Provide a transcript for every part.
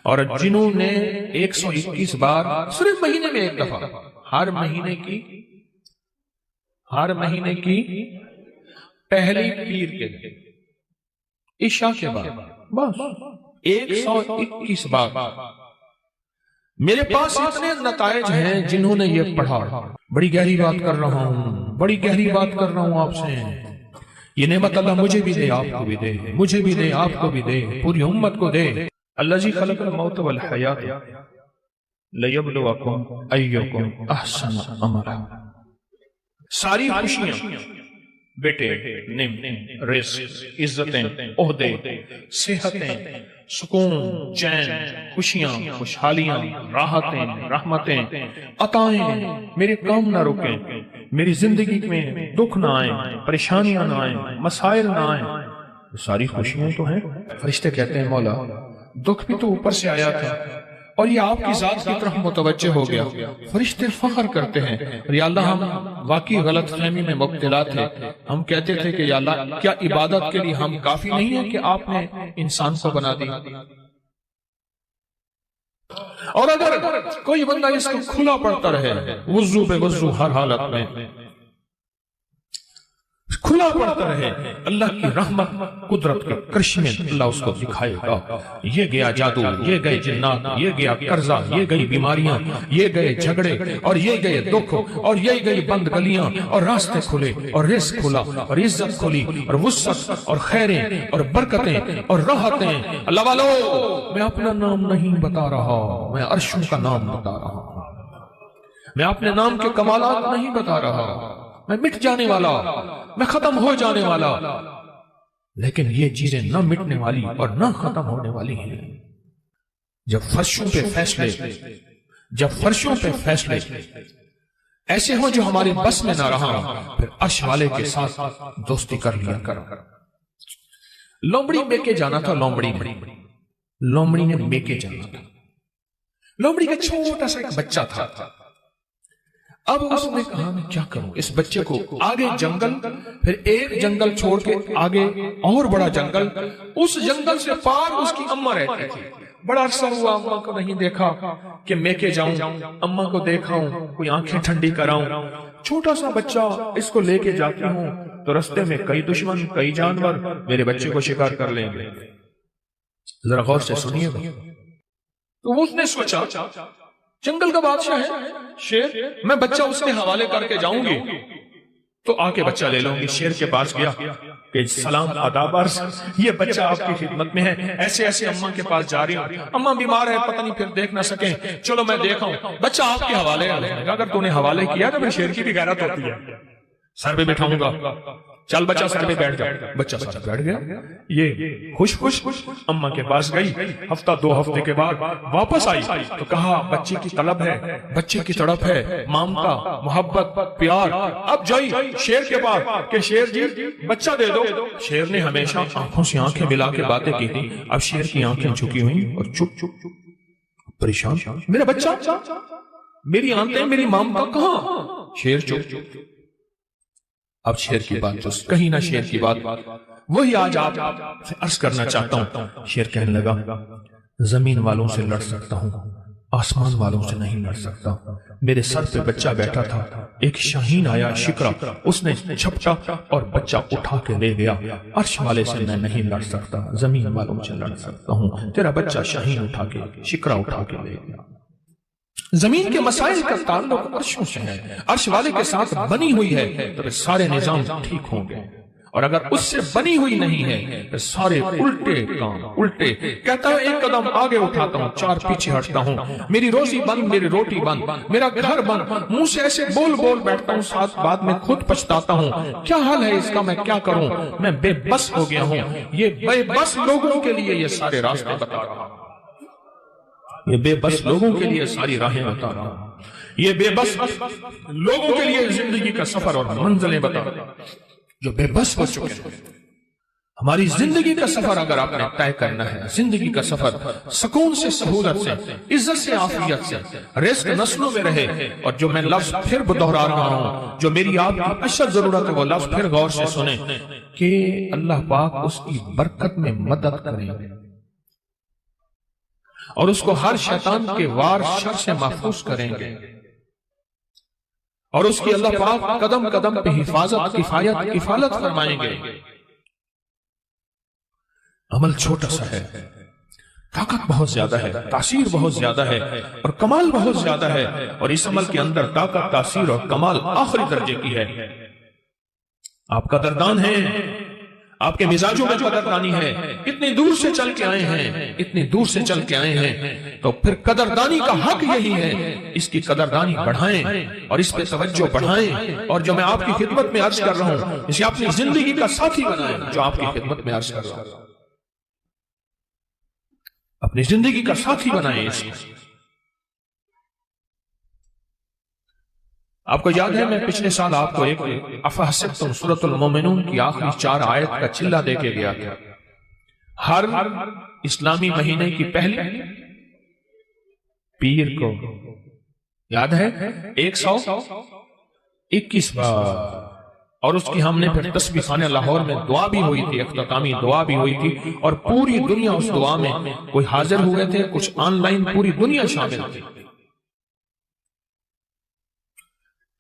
اور جنہوں نے 121 بار صرف مہینے میں ایک دفعہ، ہر مہینے کی پہلی پیر کے دن عشاء کے بعد بس 121 بار، میرے پاس اتنے نتائج ہیں جنہوں نے یہ پڑھا۔ بڑی گہری بات کر رہا ہوں آپ سے، یہ نعمت اللہ مجھے بھی دے، آپ کو بھی دے، مجھے بھی دے، آپ کو بھی دے، پوری امت کو دے۔ الذی خلق الموت والحیات لیبلوکم ایکم احسن عملا۔ ساری خوشیاں، بیٹے، نعمتیں، رزق، عزتیں، عہدے، صحتیں، سکون، چین، خوشیاں، خوشحالیاں، راحتیں، رحمتیں، عطائیں میرے کام نہ رکیں، میری زندگی میں دکھ نہ آئیں، پریشانیاں نہ آئیں، مسائل نہ آئیں، ساری خوشیاں تو ہیں۔ فرشتے کہتے ہیں مولا دکھ بھی تو اوپر سے آیا تھا اور یہ آپ کی ذات کی طرف متوجہ ہو گیا۔ فرشتے فخر کرتے ہیں، یا اللہ ہم واقعی غلط فہمی میں مبتلا تھے، ہم کہتے تھے کہ یا اللہ کیا عبادت کے لیے ہم کافی نہیں ہیں کہ آپ نے انسان کو بنا دی؟ اور اگر کوئی بندہ اس کو کھلا پڑتا رہے وضو بے وضو ہر حالت میں کھلا پڑتا رہے، اللہ کی رحمت قدرت کے کرشمے اللہ اس کو دکھائے گا۔ یہ گیا جادو، یہ گئے جنات، یہ گیا قرضہ، یہ گئی بیماریاں، یہ گئے جھگڑے، اور یہ گئے دکھ، اور یہ گئی بند گلیاں، اور راستے کھلے، اور رزق کھلا، اور عزت کھلی، اور وسعت، اور خیریں، اور برکتیں، اور راحتیں۔ اللہ والو میں اپنا نام نہیں بتا رہا، میں عرشوں کا نام بتا رہا ہوں، میں اپنے نام کے کمالات نہیں بتا رہا، میں مٹ جانے والا، میں ختم ہو جانے والا، لیکن یہ چیزیں نہ مٹنے والی اور نہ ختم ہونے والی ہیں۔ جب فرشوں پہ فیصلے ایسے ہوں جو ہمارے بس میں نہ رہا، پھر عرش والے کے ساتھ دوستی کر لیا کر۔ لومڑی میکے جانا تھا، لومڑی نے میکے جانا تھا۔ لومڑی کا چھوٹا سا ایک بچہ تھا۔ اب اس نے کہا میں کیا کروں، اس بچے کو آگے جنگل، پھر ایک جنگل چھوڑ کے آگے اور بڑا جنگل، اس جنگل سے پار اس کی اماں رہتی تھی۔ بڑا عرصہ ہوا اماں کو نہیں دیکھا کہ میں کے جاؤں، اماں کو دیکھاؤں، کوئی آنکھیں ٹھنڈی کراؤں۔ چھوٹا سا بچہ اس کو لے کے جاتی ہوں تو رستے میں کئی دشمن، کئی جانور میرے بچے کو شکار کر لیں گے۔ ذرا غور سے سنیے گا۔ تو اس نے سوچا جنگل کا بادشاہ ہے شیر، میں بچہ اس کے حوالے کر کے جاؤں گی تو آ کے بچہ لے لوں گی۔ شیر کے پاس گیا کہ سلام آداب عرض، یہ بچہ آپ کی خدمت میں ہے، ایسے ایسے اماں کے پاس جا رہی ہوں، اماں بیمار ہے، پتہ نہیں پھر دیکھ نہ سکیں، چلو میں دیکھا ہوں، بچہ آپ کے حوالے ہے۔ اگر تو نے حوالے کیا تو پھر شیر کی بھی غیرت ہوتی ہے، سر پہ بٹھاؤں گا، چل بچہ سر پہ بیٹھ جا۔ بچہ سر پہ بیٹھ گیا، یہ خوش اماں کے پاس گئی۔ ہفتہ دو ہفتے کے بعد واپس آئی تو کہا بچے کی طلب ہے، بچے کی تڑپ ہے، مامتا، محبت، پیار۔ اب جائی شیر کے پاس کہ شیر جی بچہ دے دو۔ شیر نے ہمیشہ آنکھوں سے آنکھیں ملا کے باتیں کی تھی، اب شیر کی آنکھیں جھکی ہوئی اور چپ پریشان، میرا بچہ، میری آنکھیں، میری مامتا کہاں؟ شیر چپ۔ اب شیر کی بات تو کہیں نہ شیر کی بات، وہی آج آپ سے عرض کرنا چاہتا ہوں۔ شیر کہنے لگا زمین والوں سے لڑ سکتا ہوں، آسمان والوں سے نہیں لڑ سکتا۔ میرے سر پہ بچہ بیٹھا تھا، ایک شاہین آیا شکرا، اس نے جھپٹا اور بچہ اٹھا کے لے گیا۔ عرش والے سے میں نہیں لڑ سکتا، زمین والوں سے لڑ سکتا ہوں۔ تیرا بچہ شاہین اٹھا کے، شکرا اٹھا کے لے گیا۔ زمین کے مسائل کا تعلق عرشوں سے ہے، عرش والے کے ساتھ بنی ہوئی ہے تو سارے نظام ٹھیک ہوں گے، اور اگر اس سے بنی ہوئی نہیں ہے تو سارے الٹے کام الٹے۔ کہتا ہے ایک قدم آگے اٹھاتا ہوں، چار پیچھے ہٹتا ہوں، میری روزی بند، میری روٹی بند، میرا گھر بند، منہ سے ایسے بول بیٹھتا ہوں، ساتھ بعد میں خود پچھتاتا ہوں۔ کیا حال ہے اس کا، میں کیا کروں، میں بے بس ہو گیا ہوں۔ یہ بے بس لوگوں کے لیے یہ سارے راستے بتا رہا ہوں، یہ بے بس لوگوں کے لیے ساری راہیں بتا رہا ہوں، یہ بے بس لوگوں کے لیے زندگی کا سفر اور منزلیں بتا رہا ہوں جو بے بس ہو چکے ہیں۔ ہماری زندگی کا سفر اگر آپ نے طے کرنا ہے، زندگی کا سفر سکون سے، سہولت سے، عزت سے، عافیت سے، رزق نسلوں میں رہے۔ اور جو میں لفظ پھر دہرا رہا ہوں، جو میری آپ کی اشد ضرورت ہے، وہ لفظ پھر غور سے سنیں کہ اللہ پاک اس کی برکت میں مدد کریں۔ اور اس کو ہر شیطان کے وار شر سے محفوظ کریں گے، اور اس کی اللہ پاک قدم قدم پہ حفاظت کفالت فرمائیں گے۔ عمل چھوٹا سا ہے، طاقت بہت زیادہ ہے، تاثیر بہت زیادہ ہے، اور کمال بہت زیادہ ہے، اور اس عمل کے اندر طاقت، تاثیر اور کمال آخری درجے کی ہے۔ آپ قدردان ہیں، آپ کے مزاجوں میں قدردانی ہے، اتنی دور سے چل کے آئے ہیں، اتنی دور سے چل کے آئے ہیں، تو پھر قدردانی کا حق یہی ہے، اس کی قدردانی بڑھائیں اور اس پہ توجہ بڑھائیں، اور جو میں آپ کی خدمت میں عرض کر رہا ہوں اسے اپنی زندگی کا ساتھی بنائیں، جو آپ کی خدمت میں عرض کر رہا ہوں اپنی زندگی کا ساتھی بنائیں اس کو۔ آپ کو یاد ہے میں پچھلے سال آپ کو ایک افحسبتم سورۃ المومنون کی آخری 4 آیت کا چلہ دے کے گیا تھا۔ ہر اسلامی مہینے کی پہلی پیر کو یاد ہے 121 بار، اور اس کی ہم نے پھر تسبیح خانہ لاہور میں دعا بھی ہوئی تھی، اختتامی دعا بھی ہوئی تھی، اور پوری دنیا اس دعا میں کوئی حاضر ہوئے تھے، کچھ آن لائن پوری دنیا شامل تھی۔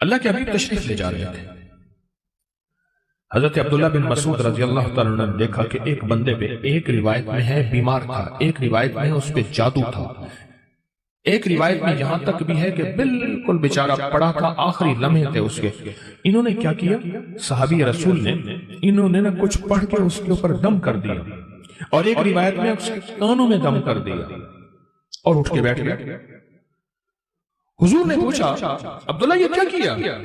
اللہ کے حبیب تشریف لے جا رہے تھے، حضرت عبداللہ بن مسعود رضی اللہ تعالیٰ عنہ نے دیکھا کہ ایک بندے پہ، ایک روایت میں ہے بیمار تھا، ایک روایت میں ہے اس پہ جادو تھا، ایک روایت میں یہاں تک بھی ہے کہ بالکل بیچارہ پڑا تھا، آخری لمحے تھے اس کے۔ انہوں نے کیا کیا؟ صحابی رسول نے انہوں نے کچھ پڑھ کے اس کے اوپر دم کر دیا، اور ایک روایت میں اس کے کانوں میں دم کر دیا، اور اٹھ کے بیٹھ گیا۔ حضور نے پوچھا عبداللہ یہ کیا کیا؟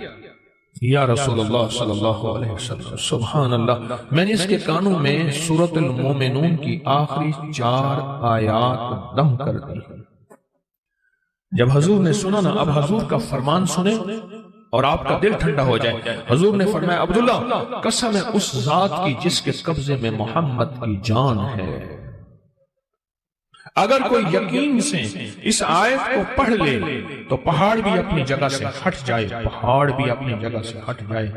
یا رسول اللہ صلی اللہ علیہ وسلم سبحان اللہ، میں نے اس کے کانوں میں سورۃ المومنون کی آخری 4 آیات دم کر دی۔ جب حضور نے سنا نا، اب حضور کا فرمان سنیں اور آپ کا دل ٹھنڈا ہو جائے۔ حضور نے فرمایا عبداللہ قسم ہے اس ذات کی جس کے قبضے میں محمد کی جان ہے، اگر کوئی یقین سے اس آیت کو پڑھ لے تو پہاڑ بھی اپنی جگہ سے ہٹ جائے، پہاڑ بھی اپنی جگہ سے ہٹ جائے۔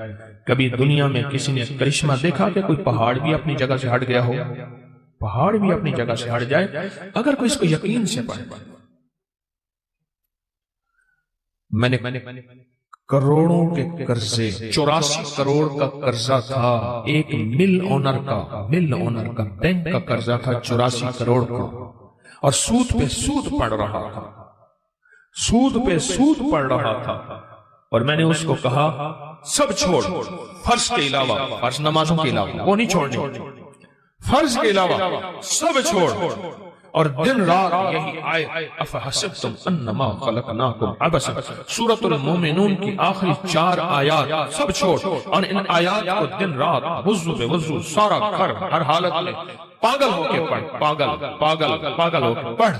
کبھی دنیا میں کسی نے کرشمہ دیکھا کہ کوئی پہاڑ بھی اپنی جگہ سے ہٹ گیا ہو؟ پہاڑ بھی اپنی جگہ سے ہٹ جائے اگر کوئی اس کو یقین سے پڑھے۔ میں نے کروڑوں کے قرضے، 84 کروڑ کا قرضہ تھا، ایک مل اونر کا بینک کا قرضہ تھا 84 کروڑ کا، اور سود پہ سود پڑ رہا تھا، سود پہ سود پڑ رہا تھا، اور میں نے اس کو کہا سب چھوڑ، فرض کے علاوہ، فرض نمازوں کے علاوہ وہ نہیں چھوڑنے، فرض کے علاوہ سب چھوڑ، اور دن رات یہی آیت افحسبتم انما خلقناکم عبثا، سورۃ المومنون کی آخری 4 آیات سب چھوڑ، اور ان آیات کو دن رات وضو بے وضو سارا گھر ہر حالت میں پاگل ہو کے پڑھ، پاگل ہو کے پڑھ۔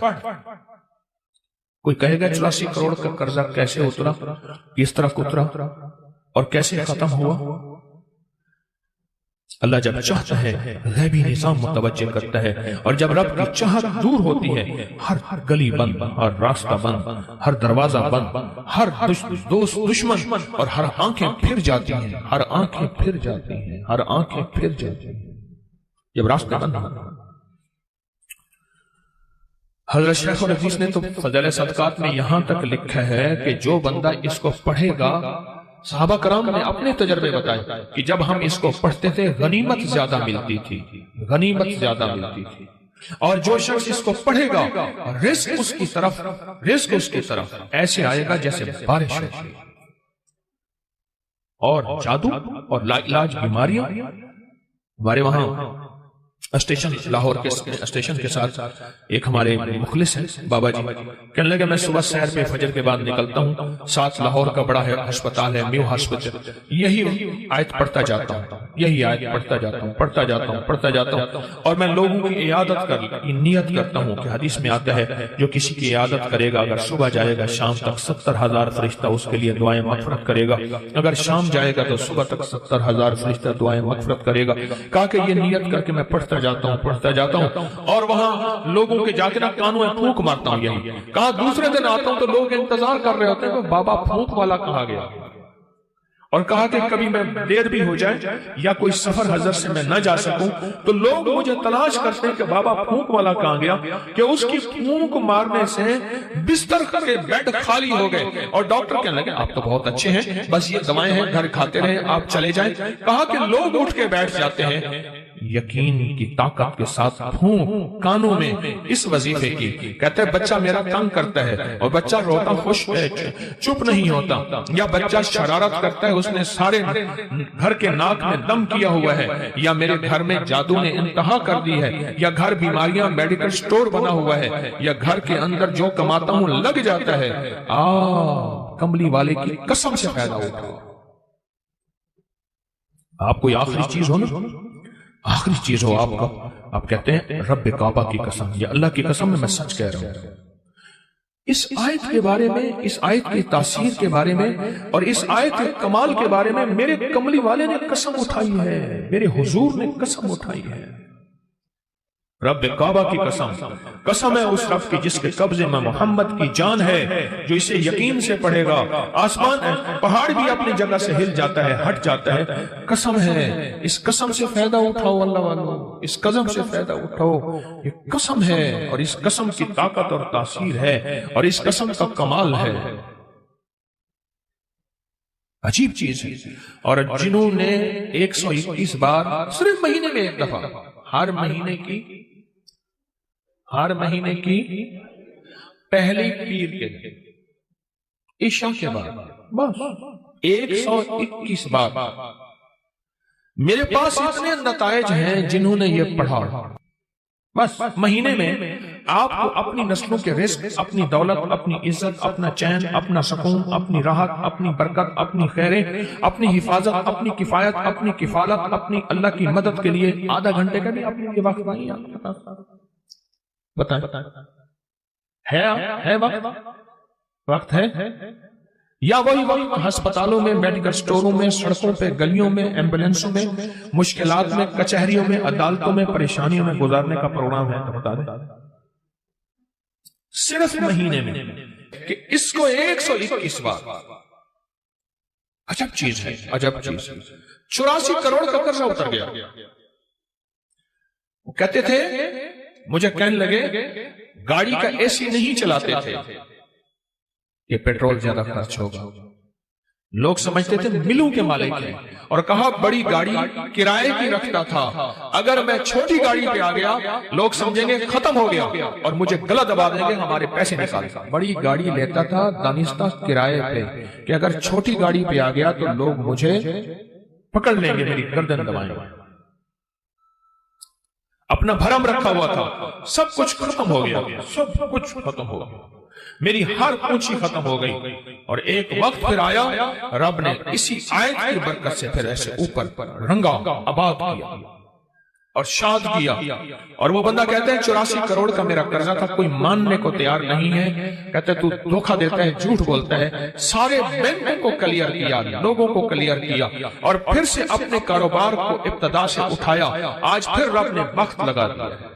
کوئی کہے گا 84 کروڑ کا قرضہ کیسے اترا، کس طرح اترا اور کیسے ختم ہوا؟ اللہ جب چاہتا ہے غیبی نظام متوجہ کرتا ہے، اور جب رب کی چاہت دور ہوتی ہے ہر گلی بند، ہر راستہ بند، ہر دروازہ بند، ہر دوست دشمن، اور ہر آنکھیں پھر جاتی ہیں، ہر آنکھیں پھر جاتی ہیں، ہر آنکھیں پھر جاتی ہیں جب راستہ بند ہوتا ہے۔ حضرت شیخ الحدیث نے تو فضائل صدقات میں یہاں تک لکھا ہے کہ جو بندہ اس کو پڑھے گا، صحابہ کرام نے اپنے تجربے بتائے کہ جب ہم اس کو پڑھتے تھے غنیمت زیادہ ملتی تھی، غنیمت زیادہ ملتی تھی، اور جو شخص اس کو پڑھے گا رزق اس کی طرف ایسے آئے گا جیسے بارش ہو، اور جادو اور لا علاج بیماریاں۔ ہمارے وہاں اسٹیشن لاہور کے اسٹیشن کے ساتھ ایک ہمارے مخلص ہیں بابا جی، کہنے لگے میں صبح سحر پہ فجر کے بعد نکلتا ہوں، ساتھ لاہور کا بڑا ہسپتال ہے میو ہسپتال، یہی آیت پڑھتا جاتا ہوں، یہی آیت پڑھتا جاتا ہوں، اور میں لوگوں کی عیادت کی نیت کرتا ہوں کہ حدیث میں آتا ہے جو کسی کی عیادت کرے گا، اگر صبح جائے گا شام تک 70,000 فرشتہ اس کے لیے دعائیں مغفرت کرے گا، اگر شام جائے گا تو صبح تک 70,000 فرشتہ دعائیں مغفرت کرے گا۔ کہا کہ یہ نیت کر کے میں پڑھتا جاتا ہوں، اور وہاں لوگوں کے جا کے کانوں میں پھونک مارتا ہوں یہی۔ کہا دوسرے دن آتا ہوں تو لوگ انتظار کر رہے ہوتے ہیں کہ بابا پھونک والا کہاں گیا، اور کہا کہ کبھی میں دیر بھی ہو جائے یا کوئی سفر حضرت سے میں نہ جا سکوں تو لوگ مجھے تلاش کرتے ہیں کہ بابا پھونک والا کہاں گیا، کہ اس کی پھونک مارنے سے بستر کے بیڈ خالی ہو گئے اور ڈاکٹر کہنے لگے آپ تو بہت اچھے ہیں، بس یہ دوائیں ہیں گھر کھاتے رہیں، آپ چلے جائیں۔ کہا کہ لوگ اٹھ کے بیٹھ جاتے ہیں یقین کی طاقت کے ساتھ پھونک کانوں میں اس وظیفے کی، کہتے ہیں بچہ میرا تنگ کرتا ہے اور بچہ روتا خوش ہے چپ نہیں ہوتا، یا بچہ شرارت کرتا ہے اس نے سارے گھر کے ناک میں دم کیا ہوا ہے، یا میرے گھر میں جادو نے انتہا کر دی ہے، یا گھر بیماریاں میڈیکل سٹور بنا ہوا ہے، یا گھر کے اندر جو کماتا ہوں لگ جاتا ہے، کملی والے کی قسم سے پیدا ہوتا۔ آپ کوئی آخری چیز ہو نا، آخری چیز ہو آپ کا، آپ کہتے ہیں رب کعبہ کی قسم، یا اللہ کی قسم میں سچ کہہ رہا ہوں۔ اس آیت کے بارے میں، اس آیت کی تاثیر کے بارے میں اور اس آیت کے کمال کے بارے میں میرے کملی والے نے قسم اٹھائی ہے، میرے حضور نے قسم اٹھائی ہے۔ رب کعبہ کی قسم، قسم ہے اس رب کی جس کے قبضے میں محمد کی جان ہے، جو اسے یقین سے پڑھے گا آسمان پہاڑ بھی اپنی جگہ سے ہل جاتا ہے، ہٹ جاتا ہے۔ قسم ہے، اس قسم سے فائدہ اٹھاؤ اللہ والو، اس قسم سے فائدہ اٹھاؤ، یہ قسم ہے اور اس قسم کی طاقت اور تاثیر ہے اور اس قسم کا کمال ہے، عجیب چیز ہے۔ اور جنہوں نے 121 بار صرف مہینے میں ایک دفعہ، ہر مہینے کی پہلی پیر کے دن عشاء کے بعد بس 121 بار، میرے پاس اتنے نتائج ہیں جنہوں نے یہ پڑھا، بس مہینے میں آپ کو اپنی نسلوں کے رزق، اپنی دولت، اپنی عزت، اپنا چین، اپنا سکون، اپنی راحت، اپنی برکت، اپنی خیریں، اپنی حفاظت، اپنی کفایت، اپنی کفالت، اپنی اللہ کی مدد کے لیے آدھا گھنٹے کا بھی اپنے لیے وقت نہیں آتا۔ بتائیں ہے وقت ہے یا وہی وقت ہسپتالوں میں، میڈیکل سٹوروں میں، سڑکوں پہ، گلیوں میں، ایمبولینسوں میں، مشکلات میں، کچہریوں میں، عدالتوں میں، پریشانیوں میں گزارنے کا پروگرام ہے؟ تو بتا دیں صرف مہینے میں کہ اس کو 121 بار، عجب چیز ہے، عجب چیز ہے۔ 84 کروڑ کا قرضہ اتر گیا۔ وہ کہتے تھے، مجھے کہنے لگے گاڑی کا اے سی نہیں چلاتے تھے کہ پیٹرول زیادہ خرچ ہوگا، لوگ سمجھتے تھے ملوں کے مالک ہیں، اور کہا بڑی گاڑی کرائے کی رکھتا تھا، اگر میں چھوٹی گاڑی پہ آ گیا لوگ سمجھیں گے ختم ہو گیا اور مجھے گلا دبا دیں گے، ہمارے پیسے نکال۔ بڑی گاڑی لیتا تھا دانستہ کرائے پہ کہ اگر چھوٹی گاڑی پہ آ گیا تو لوگ مجھے پکڑ لیں گے، میری گردن دبائیں گے۔ اپنا بھرم رکھا ہوا تھا، سب کچھ ختم ہو گیا، سب کچھ ختم ہو گیا، میری ہر پونچھی ختم ہو گئی۔ اور ایک وقت پھر آیا، رب نے اسی آیت کی برکت سے پھر ایسے اوپر رنگا آباد کیا اور شاد کیا۔ اور وہ بندہ کہتے ہیں 84 کروڑ کا میرا قرضہ تھا، کوئی ماننے کو تیار نہیں ہے، کہتے تو دھوکہ دیتا ہے، جھوٹ بولتا ہے۔ سارے بینکوں کو کلیئر کیا، لوگوں کو کلیئر کیا، اور پھر سے اپنے کاروبار کو ابتدا سے اٹھایا۔ آج پھر رب نے وقت لگا دیا ہے۔